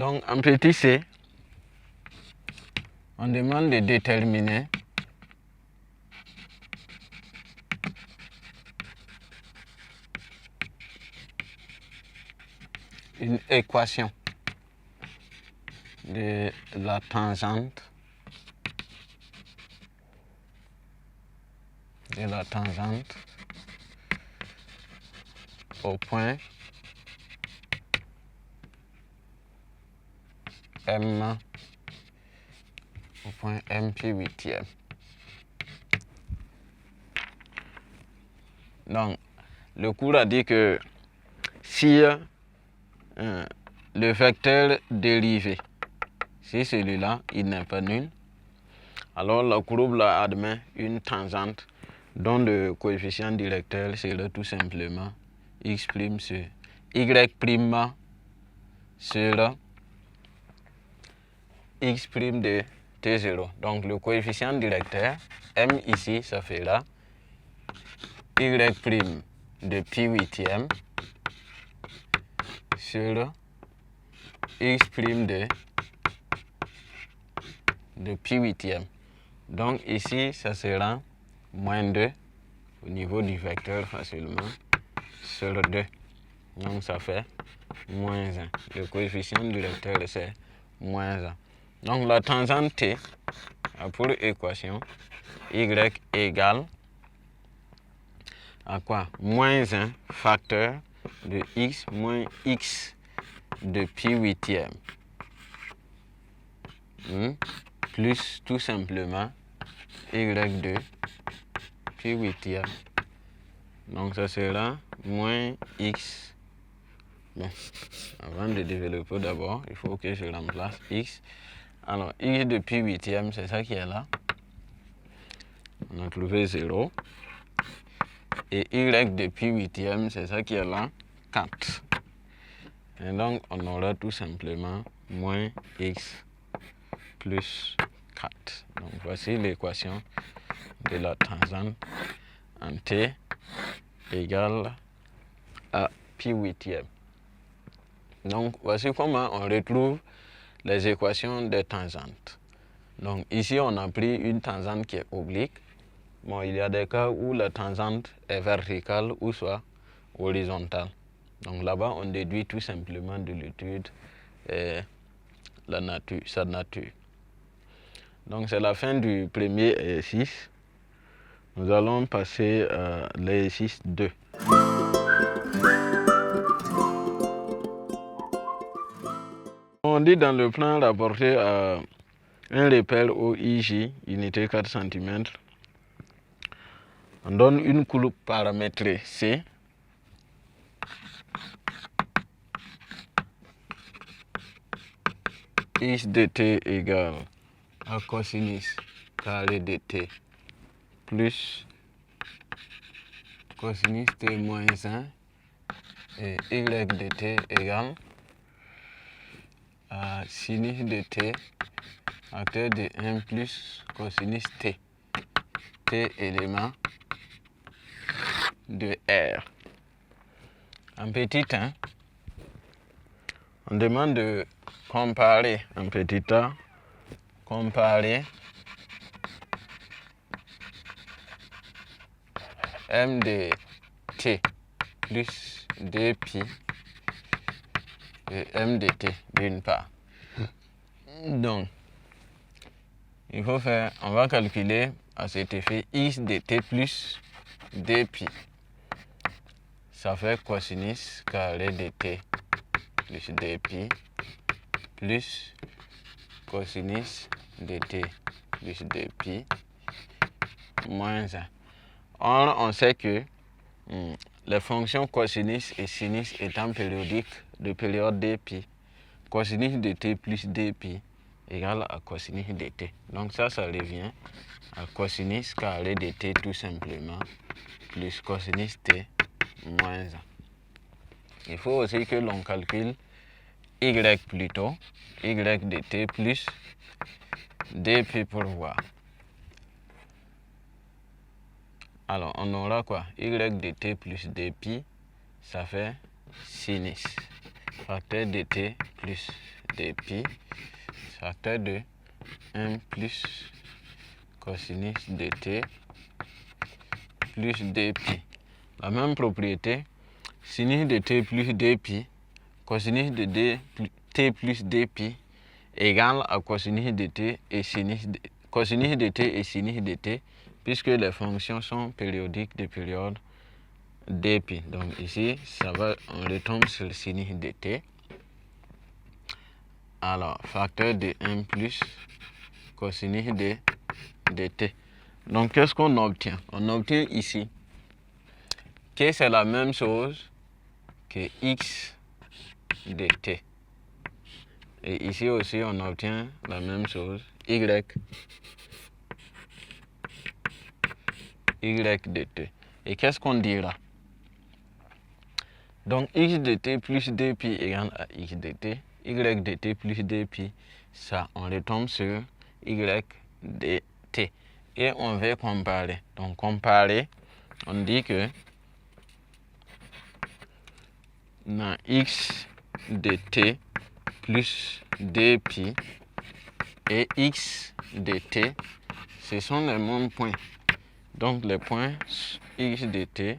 Donc en petit c, on demande de déterminer une équation de la tangente au point M, au point M puis 8e. Donc, le cours a dit que si le vecteur dérivé, si celui-là, il n'est pas nul, alors la courbe là admet une tangente dont le coefficient directeur serait tout simplement x' sur y' sur x' de t0. Donc le coefficient directeur, m ici, ça fera y' de pi huitième sur x' de pi huitième. Donc ici, ça sera moins 2 au niveau du vecteur facilement sur 2. Donc ça fait moins 1. Le coefficient directeur, c'est moins 1. Donc la tangente t a pour équation y égale à quoi? Moins 1 facteur de x moins x de pi huitième. Plus tout simplement y2 pi huitième. Donc ça sera moins x. Bon, avant de développer d'abord, il faut que je remplace x. Alors x de pi huitième, c'est ça qui est là. On a trouvé 0. Et y de pi huitième, c'est ça qui est là, 4. Et donc on aura tout simplement moins x plus 4. Donc voici l'équation de la tangente en t égale à pi huitième. Donc voici comment on retrouve les équations des tangentes. Donc ici on a pris une tangente qui est oblique. Bon, il y a des cas où la tangente est verticale ou soit horizontale. Donc là-bas on déduit tout simplement de l'étude sa nature. Donc c'est la fin du premier exercice. Nous allons passer à l'exercice 2. On dit dans le plan rapporté à un repère OIJ, unité 4 cm, on donne une courbe paramétrée C. X de t égale à cosinus carré de t plus cosinus t moins 1 et y de t égale à sinus de t facteur de 1 plus cosinus t, t élément de R. En petit 1, on demande de comparer en petit a, comparer m de t plus 2 pi et m de t d'une part. Donc, il faut faire, on va calculer à cet effet x de t plus 2 pi. Ça fait cosinus carré de t plus 2 pi plus cosinus de t plus 2 pi moins 1. Or, on sait que les fonctions cosinus et sinus étant périodiques de période 2 pi, cosinus de t plus 2 pi égale à cosinus de t. Donc ça revient à cosinus carré de t tout simplement plus cosinus t moins 1. Il faut aussi que l'on calcule y plutôt, y de t plus 2 pi pour voir. Alors on aura quoi? Y de t plus 2 pi, ça fait sinus facteur de t plus de pi, facteur de 1 plus cosinus de t plus dpi. La même propriété, sinus de t plus dpi, cosinus de t plus dpi égale à cosinus de t et sinus de t, puisque les fonctions sont périodiques de période dpi. Donc ici, on retombe sur le sinus de t. Alors, facteur de 1 plus cosinus de t. Donc, qu'est-ce qu'on obtient? On obtient ici que c'est la même chose que x de t. Et ici aussi, on obtient la même chose, y de t. Et qu'est-ce qu'on dira? Donc, x de t plus dpi égale à x de t. Y de t plus dpi, ça, on retombe sur y de t. Et on veut comparer. Donc, comparer, on dit que dans x de t plus dpi et x de t, ce sont les mêmes points. Donc, les points x de t,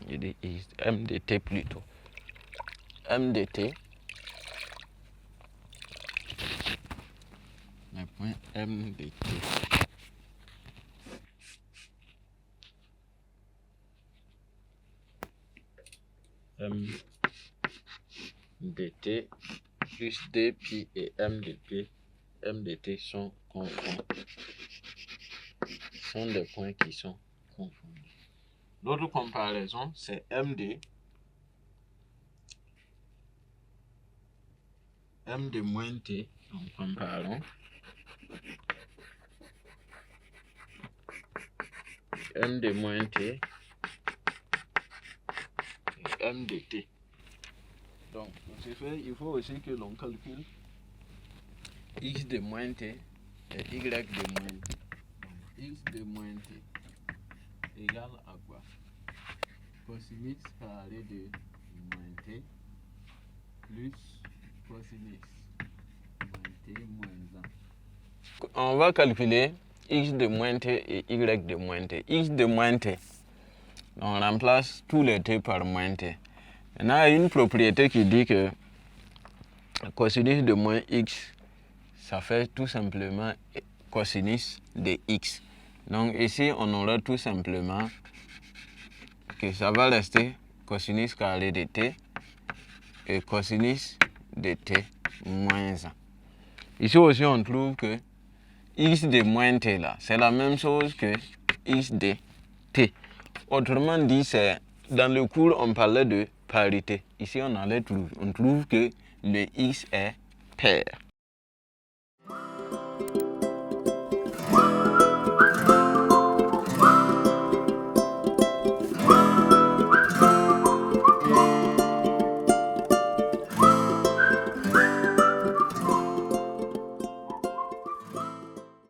je dis x, m de t plutôt. M de t, le point M de t. M de t plus dpi et M de t sont confondus. Sont des points qui sont confondus. L'autre comparaison, c'est M de moins t. Donc, comparons. M de moins t et M de t. Donc, pour ce faire, il faut aussi que l'on calcule x de moins t et y de moins t. Donc, x de moins t égale à quoi? Cosinus carré de moins t plus cosinus moins t moins 1. On va calculer x de moins t et y de moins t. X de moins t, on remplace tous les t par moins t. Maintenant, il y a une propriété qui dit que cosinus de moins x, ça fait tout simplement cosinus de x. Donc ici, on aura tout simplement que ça va rester cosinus carré de t et cosinus de t moins 1. Ici aussi, on trouve que x de moins t là, c'est la même chose que x de t. Autrement dit, dans le cours, on parlait de parité. Ici, on trouve que le x est pair.